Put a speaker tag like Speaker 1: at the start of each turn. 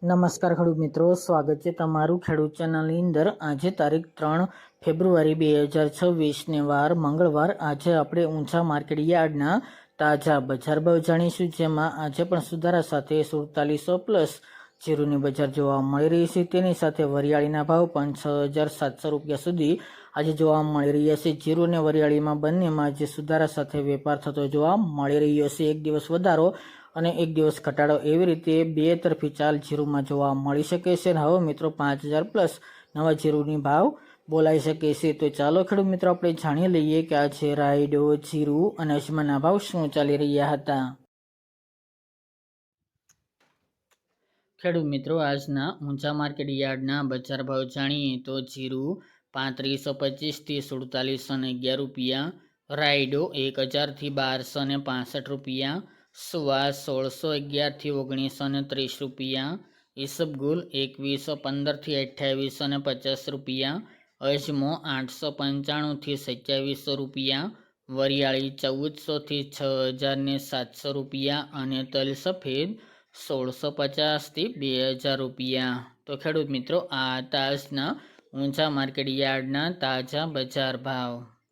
Speaker 1: નમસ્કાર ખેડૂત મિત્રો, સ્વાગત છે તમારું ખેડૂત ચેનલની અંદર। આજે તારીખ 3 ફેબ્રુઆરી 2026 વાર મંગળવાર। આજે આપણે ઊંચા માર્કેટ યાર્ડના તાજા બજાર ભાવ જાણીશું, જેમાં આજે પણ સુધારા સાથે 4700 પ્લસ જીરુની બજાર જોવા મળી રહી છે। તેની સાથે વરિયાળીના ભાવ પણ 6700 રૂપિયા સુધી આજે જોવા મળી રહ્યા છે। જીરુ અને વરિયાળીમાં બંનેમાં આજે સુધારા સાથે વેપાર થતો જોવા મળી રહ્યો છે। એક દિવસ વધારો અને એક દિવસ ઘટાડો એવી રીતે બે તરફી ચાલ જીરુમાં જોવા મળી શકે છે। હવે મિત્રો 5000 પ્લસ નવા જીરુની ભાવ બોલાઈ શકે છે। તો ચાલો ખેડૂત મિત્રો આપણે જાણી લઈએ કે આજે રાયડો, જીરુ અને અજમાના ભાવ શું ચાલી રહ્યા હતા। ખેડૂત મિત્રો, આજના ઊંચા માર્કેટ યાર્ડના બજાર ભાવ જાણીએ તો જીરુ 3525 થી 4711 રૂપિયા, રાયડો 1000 થી 1265 રૂપિયા, સુવા 1611 થી 1930 રૂપિયા, ઈસબગુલ 2115 થી 2850 રૂપિયા, અજમો 895 થી 2700 રૂપિયા, વરિયાળી 1400 થી 6700 રૂપિયા અને તલ સફેદ 1650 થી 2000 રૂપિયા। તો ખેડૂત મિત્રો, આ આજના ઊંચા માર્કેટ યાર્ડના તાજા બજાર ભાવ।